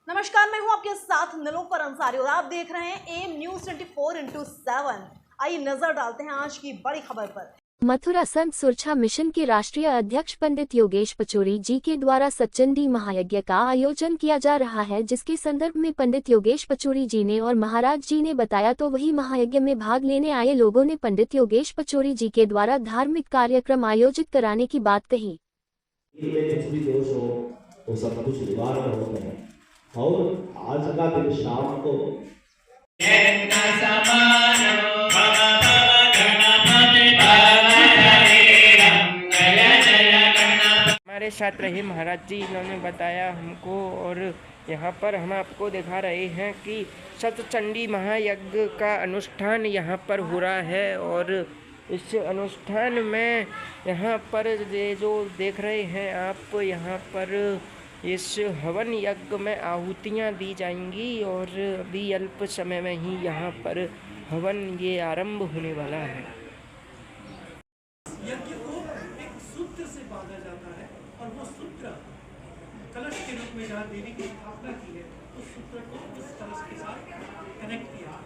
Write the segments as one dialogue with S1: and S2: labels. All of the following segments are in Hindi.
S1: नमस्कार, मैं हूं आपके साथ नीलोफर अंसारी और आप देख रहे हैं एम न्यूज 24/7। आइए नजर डालते हैं आज की बड़ी खबर पर।
S2: मथुरा संत सुरक्षा मिशन के राष्ट्रीय अध्यक्ष पंडित योगेश पचौरी जी के द्वारा सतचंडी महायज्ञ का आयोजन किया जा रहा है, जिसके संदर्भ में पंडित योगेश पचौरी जी ने और महाराज जी ने बताया तो वही महायज्ञ में भाग लेने आए लोगों ने पंडित योगेश पचौरी जी के द्वारा धार्मिक कार्यक्रम आयोजित कराने की बात कही।
S3: कुछ भी दोष हो वो सब कुछ निवारण होता है और आज का दिन शाम को
S4: हमारे साथ रहे महाराज जी, इन्होंने बताया हमको और यहाँ पर हम आपको दिखा रहे हैं कि सतचंडी महायज्ञ का अनुष्ठान यहाँ पर हो रहा है और इस अनुष्ठान में यहाँ पर ये जो देख रहे हैं आप, यहाँ पर इस हवन यज्ञ में आहुतियाँ दी जाएंगी और अभी अल्प समय में ही यहाँ पर हवन ये आरंभ होने वाला है।
S5: यज्ञ को एक सूत्र से बांधा जाता है और वो सूत्र कलश के रूप में जहाँ देवी की स्थापना की है उस सूत्र को उस कलश के साथ कनेक्ट किया है।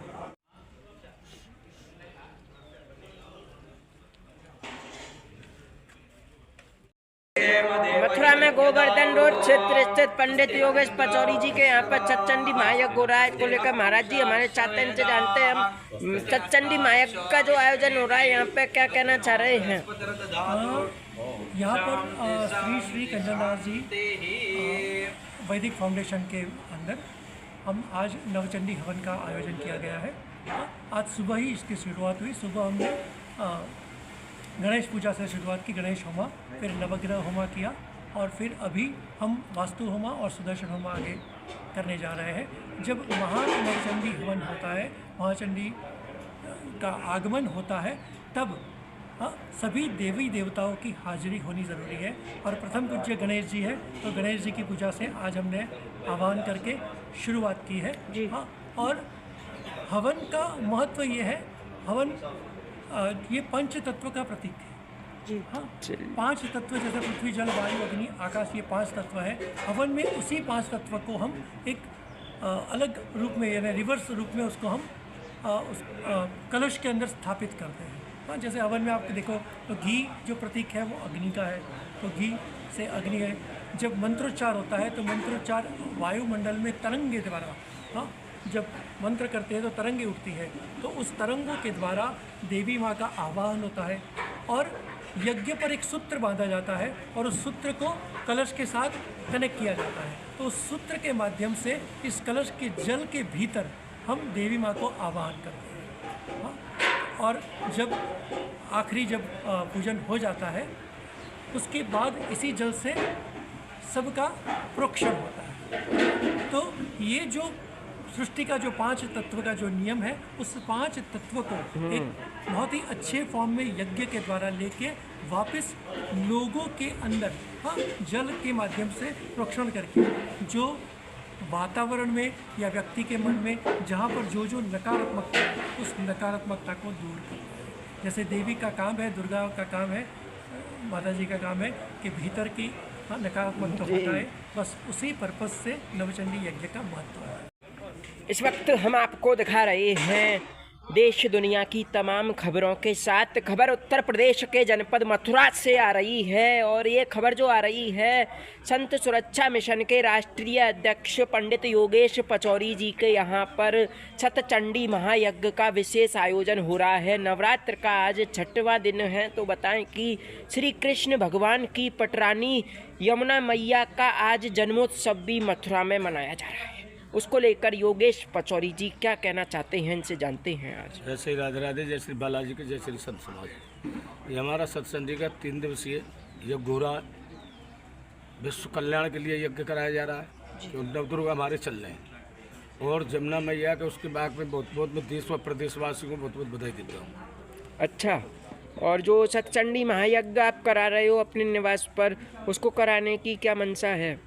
S4: मथुरा में गोवर्धन रोड क्षेत्र स्थित पंडित योगेश पचौरी जी के यहाँ पर सतचंडी महायज्ञ हो रहा है। इसको लेकर महाराज जी हमारे साथ हैं, इनसे जानते हैं हम सतचंडी महायज्ञ का जो आयोजन हो रहा है यहाँ पे क्या कहना चाह रहे हैं।
S5: यहाँ पर श्री श्री कंजनदास जी वैदिक फाउंडेशन के अंदर हम आज नवचंडी हवन का आयोजन किया गया है। आज सुबह ही इसकी शुरुआत हुई। सुबह हमने गणेश पूजा से शुरुआत की, गणेश होमा, फिर नवग्रह होमा किया और फिर अभी हम वास्तु होमा और सुदर्शन होमा आगे करने जा रहे हैं। जब महानवचंडी हवन होता है, महाचंडी का आगमन होता है, तब सभी देवी देवताओं की हाजिरी होनी ज़रूरी है और प्रथम पूज्य गणेश जी है तो गणेश जी की पूजा से आज हमने आह्वान करके शुरुआत की है जी। हाँ, और हवन का महत्व ये है, हवन ये पंच तत्व का प्रतीक है जी। हाँ, पांच तत्व जैसे पृथ्वी जल वायु अग्नि आकाश, ये पांच तत्व है। हवन में उसी पांच तत्व को हम एक अलग रूप में यानी रिवर्स रूप में उसको हम उस कलश के अंदर स्थापित करते हैं। हाँ, जैसे हवन में आपको देखो तो घी जो प्रतीक है वो अग्नि का है, तो घी से अग्नि है। जब मंत्रोच्चार होता है तो मंत्रोच्चार वायुमंडल में तरंग के द्वारा, हाँ, जब मंत्र करते हैं तो तरंगे उठती है, तो उस तरंगों के द्वारा देवी माँ का आवाहन होता है और यज्ञ पर एक सूत्र बांधा जाता है और उस सूत्र को कलश के साथ कनेक्ट किया जाता है। तो उस सूत्र के माध्यम से इस कलश के जल के भीतर हम देवी माँ को आवाहन करते हैं। हाँ, और जब आखिरी जब पूजन हो जाता है उसके बाद इसी जल से सबका प्रोक्षण होता है। तो ये जो सृष्टि का जो पांच तत्व का जो नियम है, उस पांच तत्व को एक बहुत ही अच्छे फॉर्म में यज्ञ के द्वारा लेके वापस लोगों के अंदर, हाँ, जल के माध्यम से प्रोक्षण करके जो वातावरण में या व्यक्ति के मन में जहाँ पर जो जो नकारात्मकता है उस नकारात्मकता को दूर करता है। जैसे देवी का काम है, दुर्गा का काम है, माता जी का काम है कि भीतर की नकारात्मकता हटाए। बस उसी पर्पज से नवचंडी यज्ञ का महत्व है।
S4: इस वक्त हम आपको दिखा रहे हैं देश दुनिया की तमाम खबरों के साथ। खबर उत्तर प्रदेश के जनपद मथुरा से आ रही है और ये खबर जो आ रही है संत सुरक्षा मिशन के राष्ट्रीय अध्यक्ष पंडित योगेश पचौरी जी के यहाँ पर सतचंडी महायज्ञ का विशेष आयोजन हो रहा है। नवरात्र का आज 6वां दिन है। तो बताएं कि श्री कृष्ण भगवान की पटरानी यमुना मैया का आज जन्मोत्सव भी मथुरा में मनाया जा रहा है। उसको लेकर योगेश पचौरी जी क्या कहना चाहते हैं, इनसे जानते हैं आज।
S6: जय श्री राधे राधे, जय श्री बालाजी के, जय श्री संत समाज। ये हमारा सतचंडी का 3 दिवसीय यज्ञ हो रहा है। विश्व कल्याण के लिए यज्ञ कराया जा रहा है। तो नवदुर्गा हमारे चल रहे हैं और जमुना मैया के उसके बाद में बहुत बहुत मैं देश व प्रदेशवासियों को बहुत बहुत बधाई देता हूँ।
S4: अच्छा, और जो सतचंडी महायज्ञ आप करा रहे हो अपने निवास पर, उसको कराने की क्या मंशा है?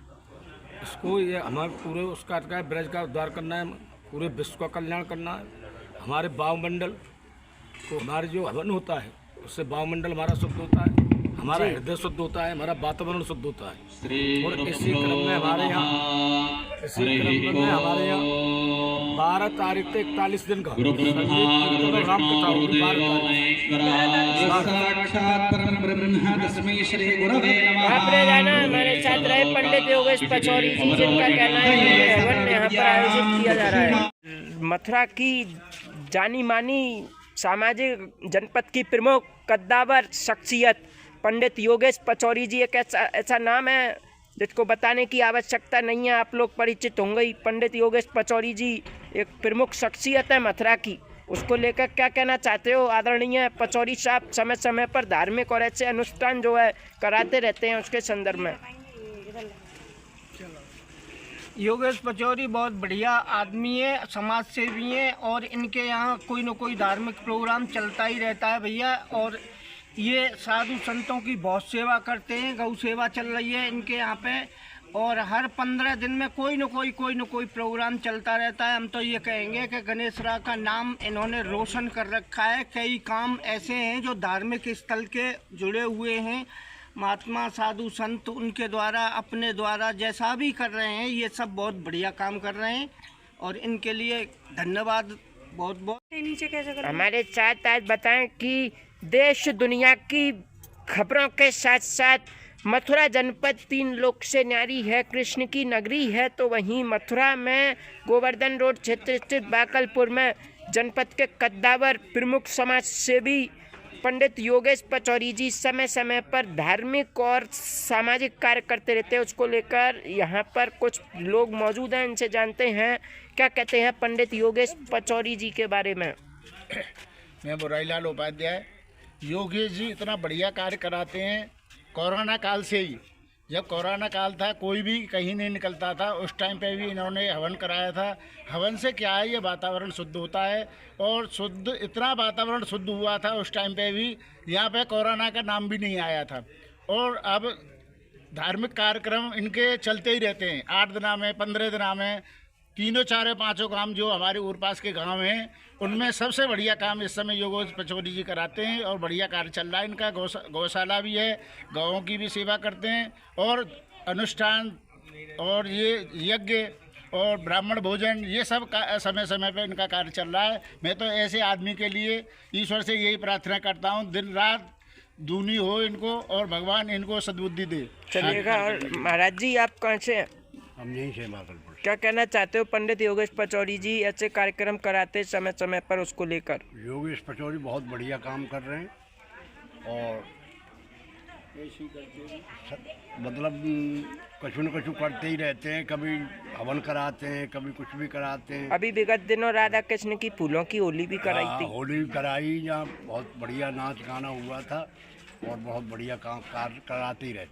S6: इसको ये हमारे पूरे उसका ब्रज का उद्धार करना है, पूरे विश्व का कल्याण करना है। हमारे वायुमंडल को, हमारे जो हवन होता है उससे वायुमंडल हमारा शुद्ध होता है, हमारा हृदय शुद्ध होता है, हमारा वातावरण शुद्ध होता है। और इसी क्रम में हमारे यहाँ श्री क्रम में हमारे यहाँ 12 तारीख से 41 दिन का संगीत कीर्तन और राम कथा होगी। 12
S4: आपने जाना हमारे साथ रहे पंडित योगेश पचौरी जी, जिनका कहना है कि हवन यहाँ पर आयोजित किया जा रहा है। मथुरा की जानी मानी सामाजिक जनपद की प्रमुख कद्दावर शख्सियत पंडित योगेश पचौरी जी एक ऐसा नाम है जिसको बताने की आवश्यकता नहीं है, आप लोग परिचित होंगे ही। पंडित योगेश पचौरी जी एक प्रमुख शख्सियत है मथुरा की, उसको लेकर क्या कहना चाहते हो आदरणीय पचौरी साहब? समय समय पर धार्मिक और ऐसे अनुष्ठान जो है कराते रहते हैं, उसके संदर्भ में।
S7: योगेश पचौरी बहुत बढ़िया आदमी है, समाज सेवी है, और इनके यहाँ कोई न कोई धार्मिक प्रोग्राम चलता ही रहता है भैया। और ये साधु संतों की बहुत सेवा करते हैं, गौ सेवा चल रही है इनके यहाँ पे, और हर 15 दिन में कोई न कोई प्रोग्राम चलता रहता है। हम तो ये कहेंगे कि गणेश राव का नाम इन्होंने रोशन कर रखा है। कई काम ऐसे हैं जो धार्मिक स्थल के जुड़े हुए हैं, महात्मा साधु संत उनके द्वारा अपने द्वारा जैसा भी कर रहे हैं, ये सब बहुत बढ़िया काम कर रहे हैं और इनके लिए धन्यवाद बहुत बहुत।
S4: हमारे साथ आज बताएं कि देश दुनिया की खबरों के साथ साथ मथुरा जनपद 3 लोक से न्यारी है, कृष्ण की नगरी है, तो वहीं मथुरा में गोवर्धन रोड क्षेत्र स्थित बाकलपुर में जनपद के कद्दावर प्रमुख समाज सेवी पंडित योगेश पचौरी जी समय समय पर धार्मिक और सामाजिक कार्य करते रहते हैं। उसको लेकर यहाँ पर कुछ लोग मौजूद हैं, इनसे जानते हैं क्या कहते हैं पंडित योगेश पचौरी जी के बारे में।
S8: मैं बुराईलाल उपाध्याय। योगेश जी इतना बढ़िया कार्य कराते हैं। कोरोना काल से ही, जब कोरोना काल था कोई भी कहीं नहीं निकलता था, उस टाइम पे भी इन्होंने हवन कराया था। हवन से क्या है, ये वातावरण शुद्ध होता है, और शुद्ध इतना वातावरण शुद्ध हुआ था उस टाइम पे भी, यहाँ पे कोरोना का नाम भी नहीं आया था। और अब धार्मिक कार्यक्रम इनके चलते ही रहते हैं, 8 दिना में, 15 दिना में, 3, 4, 5 काम जो हमारे ऊर पास के गांव हैं, उनमें सबसे बढ़िया काम इस समय योगेश पचौरी जी कराते हैं और बढ़िया कार्य चल रहा है इनका। गौशाला भी है, गौों की भी सेवा करते हैं, और अनुष्ठान और ये यज्ञ और ब्राह्मण भोजन ये सब का समय समय पे इनका कार्य चल रहा है। मैं तो ऐसे आदमी के लिए ईश्वर से यही प्रार्थना करता हूँ, दिन रात दूनी हो इनको और भगवान इनको सद्बुद्धि दे।
S4: चलिएगा। और महाराज जी आप कहाँ से हैं?
S6: हम यहीं से माकलपुर।
S4: क्या कहना चाहते हो पंडित योगेश पचौरी जी ऐसे कार्यक्रम कराते समय समय पर, उसको लेकर?
S9: योगेश पचौरी बहुत बढ़िया काम कर रहे हैं और मतलब कुछ न कुछ करते ही रहते हैं, कभी हवन कराते हैं, कभी कुछ भी कराते हैं।
S4: अभी विगत दिनों राधा कृष्ण की फूलों की होली भी कराई थी।
S9: होली भी कराई, यहाँ बहुत बढ़िया नाच गाना हुआ था और बहुत बढ़िया काम कार्य कराते ही रहते।